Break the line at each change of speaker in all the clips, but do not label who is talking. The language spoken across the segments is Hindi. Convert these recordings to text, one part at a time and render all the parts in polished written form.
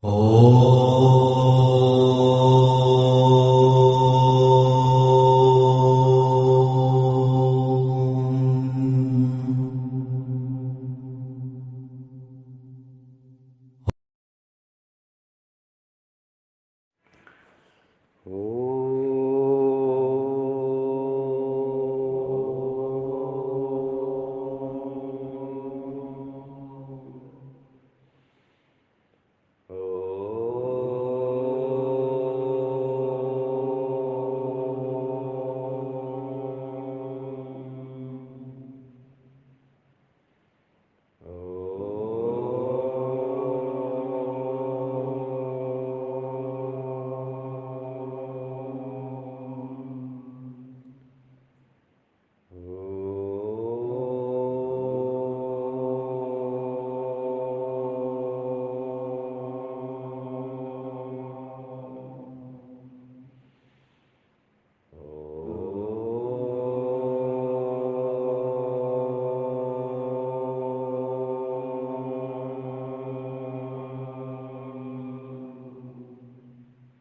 ओ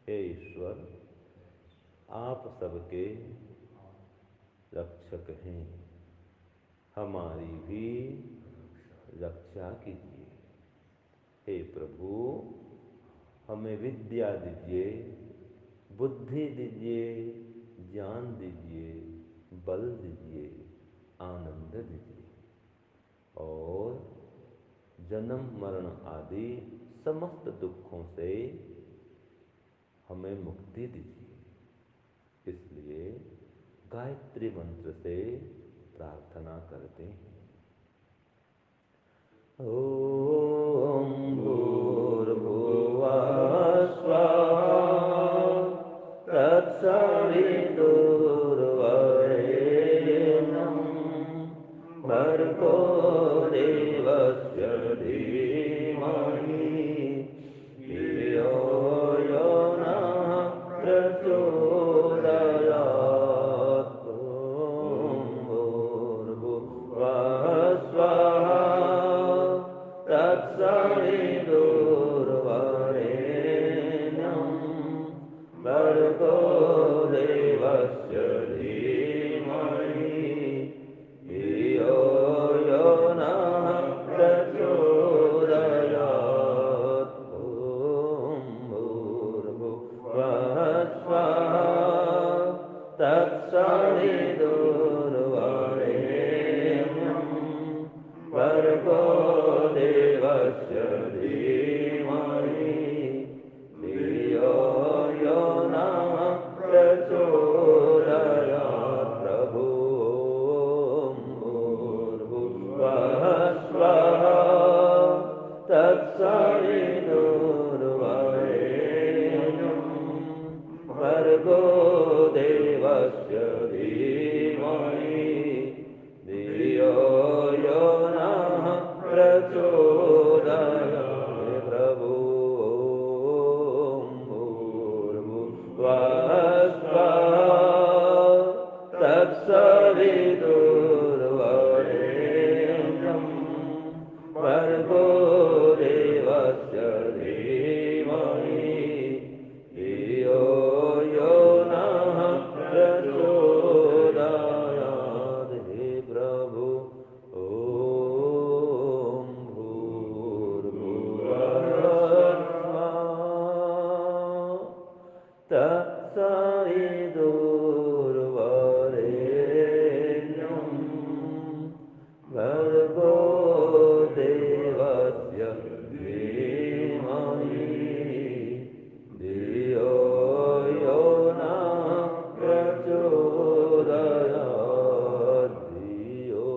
हे ईश्वर, आप सबके रक्षक हैं, हमारी भी रक्षा कीजिए। हे प्रभु, हमें विद्या दीजिए, बुद्धि दीजिए, ज्ञान दीजिए, बल दीजिए, आनंद दीजिए और जन्म मरण आदि समस्त दुखों से हमें मुक्ति दीजिए। इसलिए गायत्री मंत्र से प्रार्थना करते हैं। ओम भूर्भुवः स्वः तत्सवितुर्वरेण्यं भर्गो देवस्य धीमहि धियो यो नः प्रचोदयात्। ॐ भूर्भुवः स्वः तत्सवितुर्वरेण्यं भर्गो देवस्य धीमहि धियो यो नः प्रचोदयात्। ॐ भूर्भुवः स्वः तत्सवितुर्वरेण्यं भर्गो देवस्य धीमहि धियो यो नः प्रचोदयात्। प्रभु भूर्भुवः स्वः तत्सवितुर्वरेण्यं भर्गो देवस्य धीमहि धियो यो नः प्रचोदयात्। प्रभु भूर्भुवः स्वः तत्सवितुर्वरेण्यं भर्गो देवस्य धीमहि धियो यो नः प्रचोदयात्। हे प्रभु ओम भूर्भुवः स्वः तत्सवितुर्वरेण्यं भर्गो देवस्य धीमहि धियो यो नः प्रचोदयात्। धियो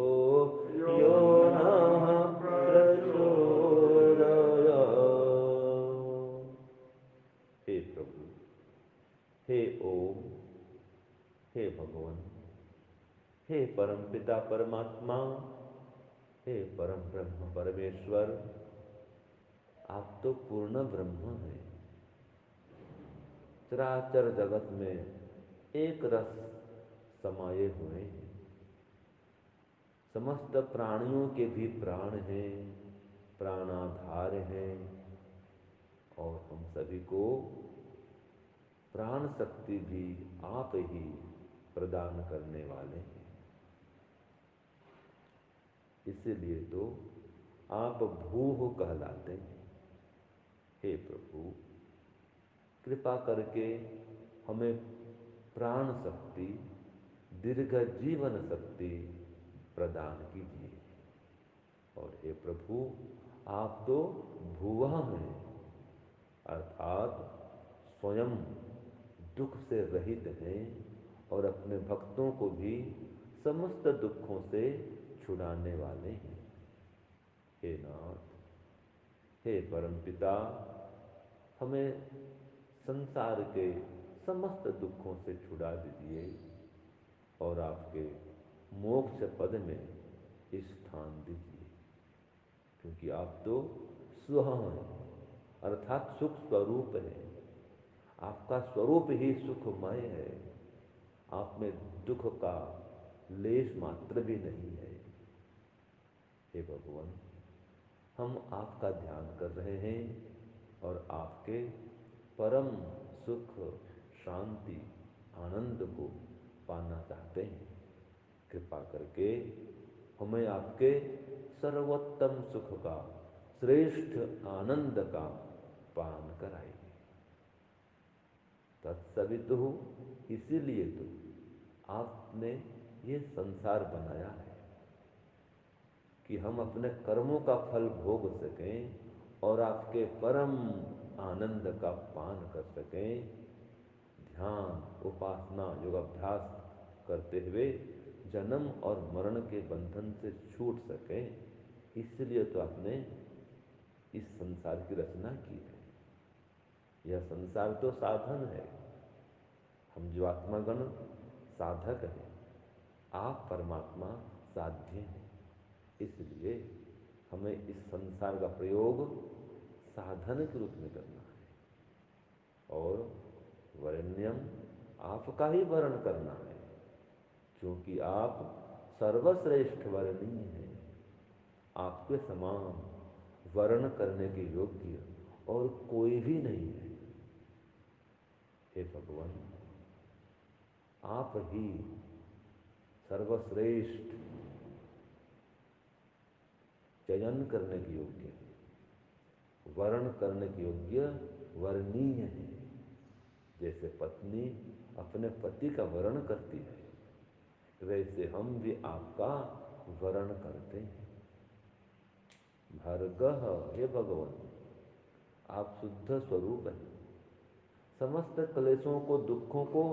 यो नः प्रचोदयात्। हे प्रभु, हे ओम, हे भगवान, हे परम पिता परमात्मा, हे परम ब्रह्म परमेश्वर, आप तो पूर्ण ब्रह्म हैं। चराचर जगत में एक रस समाये हुए हैं। समस्त प्राणियों के भी प्राण हैं, प्राणाधार हैं और हम सभी को प्राण शक्ति भी आप ही प्रदान करने वाले हैं। इसीलिए तो आप भूः कहलाते हैं। हे प्रभु, कृपा करके हमें प्राण शक्ति, दीर्घ जीवन शक्ति प्रदान कीजिए। और हे प्रभु, आप तो भुवः हैं, अर्थात स्वयं दुख से रहित हैं और अपने भक्तों को भी समस्त दुखों से छुड़ाने वाले हैं। हे नाथ, हे परमपिता, हमें संसार के समस्त दुखों से छुड़ा दीजिए और आपके मोक्ष पद में स्थान दीजिए, क्योंकि आप तो स्व हैं, अर्थात सुख स्वरूप है। आपका स्वरूप ही सुखमय है। आप में दुख का लेश मात्र भी नहीं है। हे भगवान, हम आपका ध्यान कर रहे हैं और आपके परम सुख, शांति, आनंद को पाना चाहते हैं। कृपा करके हमें आपके सर्वोत्तम सुख का, श्रेष्ठ आनंद का पान कराइए। तत्सवितुः, इसीलिए तो आपने ये संसार बनाया है कि हम अपने कर्मों का फल भोग सकें और आपके परम आनंद का पान कर सकें। ध्यान, उपासना, योगाभ्यास करते हुए जन्म और मरण के बंधन से छूट सकें। इसलिए तो आपने इस संसार की रचना की है। यह संसार तो साधन है। हम जीवात्मागण साधक हैं, आप परमात्मा साध्य हैं। इसलिए हमें इस संसार का प्रयोग साधन के रूप में करना है और वरेण्यम, आपका ही वर्ण करना है, क्योंकि आप सर्वश्रेष्ठ वरणीय हैं। आपके समान वर्ण करने के योग्य और कोई भी नहीं है। हे भगवान, आप ही सर्वश्रेष्ठ चयन करने के योग्य हैं, वर्ण करने के योग्य वरणीय है। जैसे पत्नी अपने पति का वर्ण करती है, वैसे हम भी आपका वर्ण करते हैं। भर्गः, हे भगवान, आप शुद्ध स्वरूप हैं। समस्त क्लेशों को, दुखों को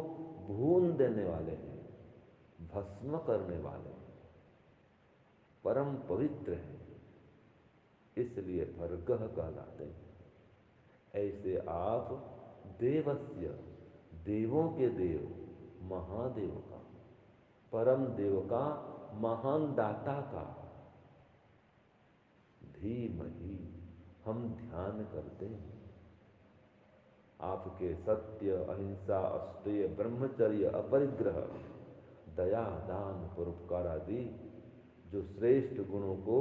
भून देने वाले हैं, भस्म करने वाले हैं, परम पवित्र हैं। इसलिए भर्गः कहलाते हैं। ऐसे आप देवस्य, देवों के देव, महादेव का, परम देव का, महान दाता का धीमहि हम ध्यान करते हैं। आपके सत्य, अहिंसा, अस्तेय, ब्रह्मचर्य, अपरिग्रह, दया, दान, परोपकार आदि जो श्रेष्ठ गुणों को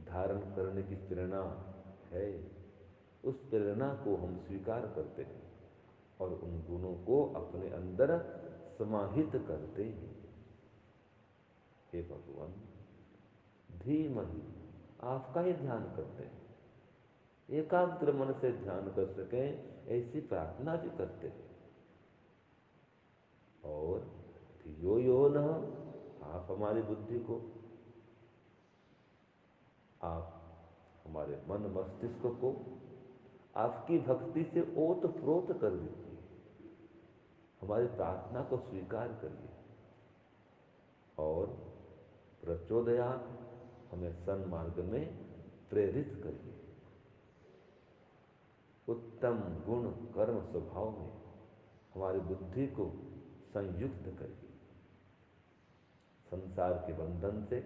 धारण करने की प्रेरणा है, उस प्रेरणा को हम स्वीकार करते हैं और उन गुणों को अपने अंदर समाहित करते हैं। हे भगवान, धीमहि, आपका ही ध्यान करते हैं। एकाग्र मन से ध्यान कर सकें, ऐसी प्रार्थना भी करते हैं। और धियो यो नः, आप हमारी बुद्धि को, आप हमारे मन मस्तिष्क को आपकी भक्ति से ओतप्रोत कर दीजिए। हमारी प्रार्थना को स्वीकार करिए और प्रचोदयात्, हमें सन्मार्ग में प्रेरित करिए। उत्तम गुण कर्म स्वभाव में हमारी बुद्धि को संयुक्त करिए। संसार के बंधन से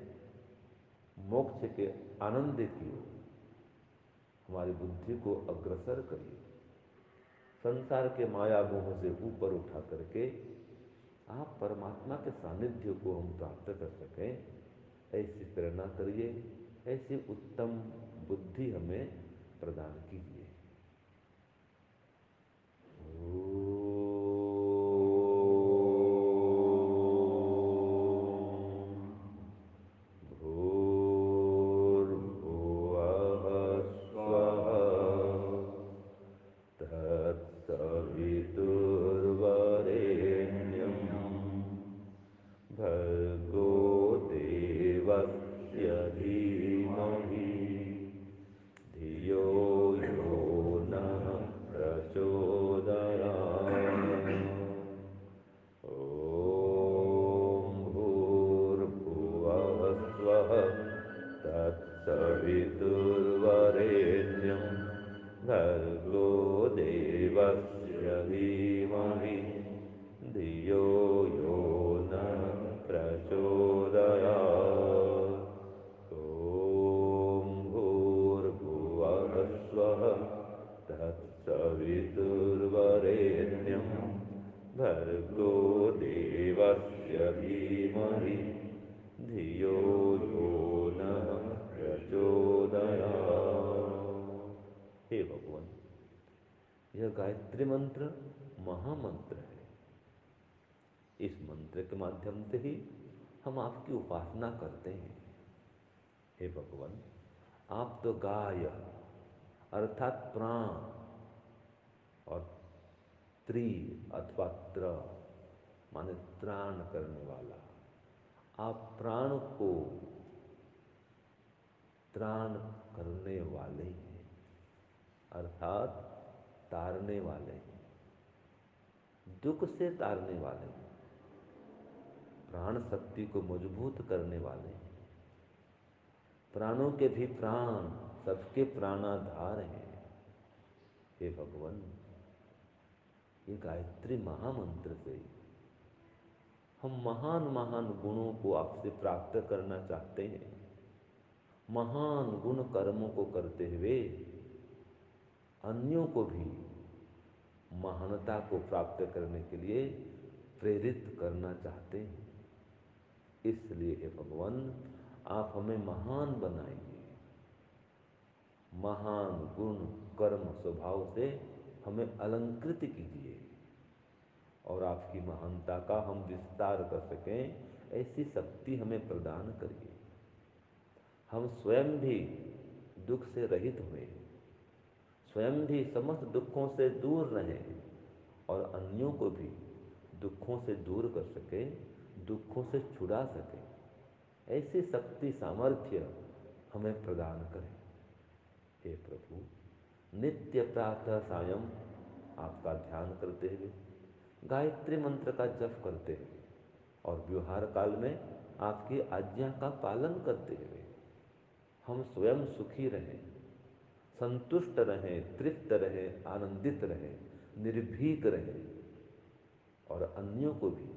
मोक्ष के आनंद की ओर हमारी बुद्धि को अग्रसर करिए। संसार के माया मोह से ऊपर उठा करके आप परमात्मा के सानिध्य को हम प्राप्त कर सकें, ऐसी प्रेरणा करिए। ऐसी उत्तम बुद्धि हमें प्रदान कीजिए। स्वः तत्सवितुर्वरेण्यं भर्गो देवस्य धीमहि धियो यो नः प्रचोदयात्। हे भगवान, यह गायत्री मंत्र महामंत्र है। इस मंत्र के माध्यम से ही हम आपकी उपासना करते हैं। हे भगवान, आप तो गाय अर्थात प्राण और त्रि अथवा त्र माने त्राण करने वाला, आप प्राण को त्राण करने वाले हैं, अर्थात तारने वाले हैं, दुख से तारने वाले हैं, प्राण शक्ति को मजबूत करने वाले हैं। प्राणों के भी प्राण, सबके प्राणाधार हैं। हे भगवान, ये गायत्री महामंत्र से हम महान महान गुणों को आपसे प्राप्त करना चाहते हैं। महान गुण कर्मों को करते हुए अन्यों को भी महानता को प्राप्त करने के लिए प्रेरित करना चाहते हैं। इसलिए हे भगवान, आप हमें महान बनाइए, महान गुण कर्म स्वभाव से हमें अलंकृत कीजिए और आपकी महानता का हम विस्तार कर सकें, ऐसी शक्ति हमें प्रदान करिए। हम स्वयं भी दुख से रहित हुए, स्वयं भी समस्त दुखों से दूर रहें और अन्यों को भी दुखों से दूर कर सके, दुखों से छुड़ा सके, ऐसी शक्ति सामर्थ्य हमें प्रदान करें। हे प्रभु, नित्य प्रातः सायं आपका ध्यान करते हुए, गायत्री मंत्र का जप करते हुए और व्यवहार काल में आपकी आज्ञा का पालन करते हुए हम स्वयं सुखी रहें, संतुष्ट रहें, तृप्त रहें, आनंदित रहें, निर्भीक रहें और अन्यों को भी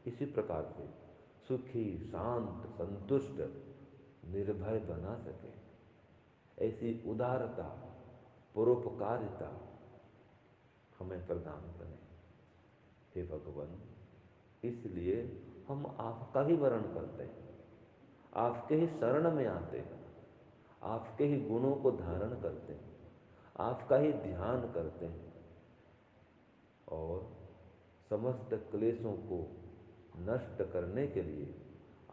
इसी प्रकार से सुखी, शांत, संतुष्ट, निर्भय बना सके, ऐसी उदारता, परोपकारिता हमें प्रदान करें। हे भगवान, इसलिए हम आपका ही वरण करते हैं, आपके ही शरण में आते हैं, आपके ही गुणों को धारण करते हैं, आपका ही ध्यान करते हैं और समस्त क्लेशों को नष्ट करने के लिए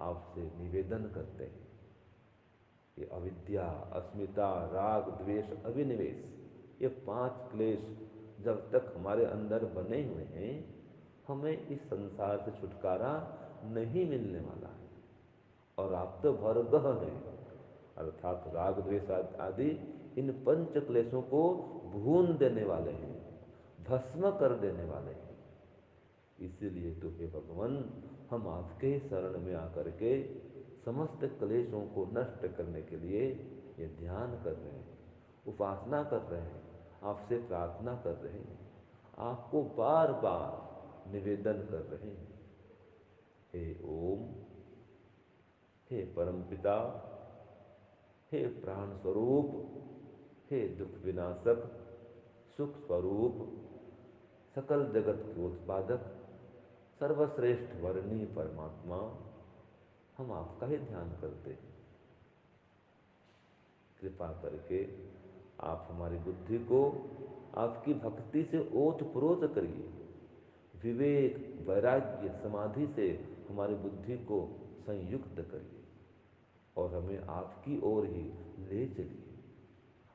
आपसे निवेदन करते हैं। ये अविद्या, अस्मिता, राग, द्वेष, अभिनिवेश, ये 5 क्लेश जब तक हमारे अंदर बने हुए हैं, हमें इस संसार से छुटकारा नहीं मिलने वाला है। और आप तो भरगह हैं, अर्थात राग द्वेष आदि इन 5 क्लेशों को भून देने वाले हैं, भस्म कर देने वाले हैं। इसीलिए तो हे भगवान, हम आपके शरण में आकर के समस्त क्लेशों को नष्ट करने के लिए ये ध्यान कर रहे हैं, उपासना कर रहे हैं, आपसे प्रार्थना कर रहे हैं, आपको बार बार निवेदन कर रहे हैं। हे ओम, हे परमपिता, हे प्राण स्वरूप, हे दुख विनाशक, सुख स्वरूप, सकल जगत के उत्पादक, सर्वश्रेष्ठ वर्णीय परमात्मा, हम आपका ही ध्यान करते हैं। कृपा करके आप हमारी बुद्धि को आपकी भक्ति से ओतप्रोत करिए, विवेक, वैराग्य, समाधि से हमारी बुद्धि को संयुक्त करिए और हमें आपकी ओर ही ले चलिए,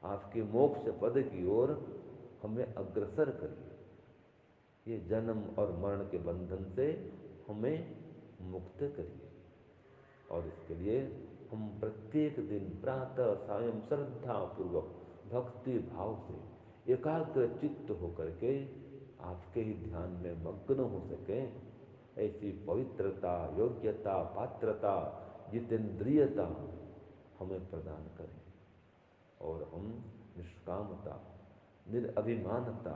आपके मोक्ष पद की ओर हमें अग्रसर करिए। ये जन्म और मरण के बंधन से हमें मुक्त करिए और इसके लिए हम प्रत्येक दिन प्रातः सायं श्रद्धा पूर्वक भक्ति भाव से एकाग्र चित्त होकर के आपके ही ध्यान में मग्न हो सके, ऐसी पवित्रता, योग्यता, पात्रता, जितेंद्रियता हमें प्रदान करें और हम निष्कामता, निरअभिमानता,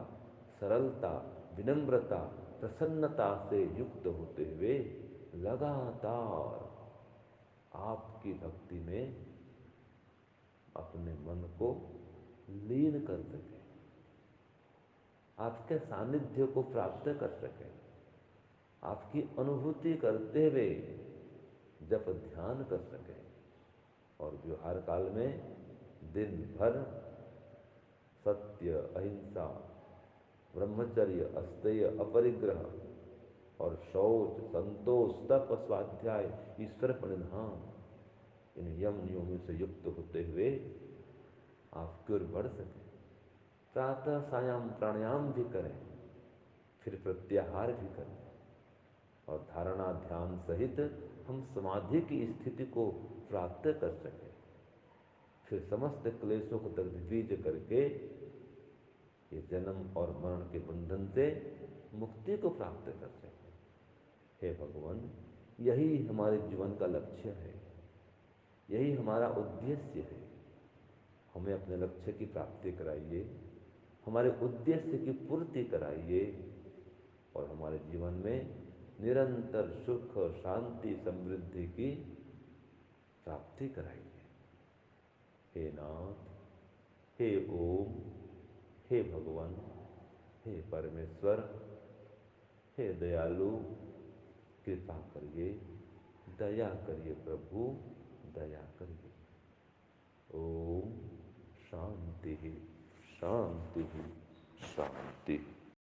सरलता, विनम्रता, प्रसन्नता से युक्त होते हुए लगातार आपकी भक्ति में अपने मन को लीन कर सके, आपके सानिध्य को प्राप्त कर सके, आपकी अनुभूति करते हुए जप ध्यान कर सके और व्यवहार काल में दिन भर सत्य, अहिंसा, ब्रह्मचर्य, अस्तेय, अपरिग्रह और शौच, संतोष, तप, स्वाध्याय, ईश्वर प्रणिधान, इन यम नियमों से युक्त होते हुए आप की ओर बढ़ सकें। प्रातः सायं प्राणायाम भी करें, फिर प्रत्याहार भी करें और धारणा ध्यान सहित हम समाधि की स्थिति को प्राप्त कर सकें, फिर समस्त क्लेशों को दग्धबीज करके ये जन्म और मरण के बंधन से मुक्ति को प्राप्त कर सकें। हे भगवान, यही हमारे जीवन का लक्ष्य है, यही हमारा उद्देश्य है। हमें अपने लक्ष्य की प्राप्ति कराइए, हमारे उद्देश्य की पूर्ति कराइए और हमारे जीवन में निरंतर सुख, शांति, समृद्धि की प्राप्ति कराइए। हे नाथ, हे ओम, हे भगवान, हे परमेश्वर, हे दयालु, कृपा करिए, दया करिए प्रभु, दया करिए। ओम शांति, शांति, शांति।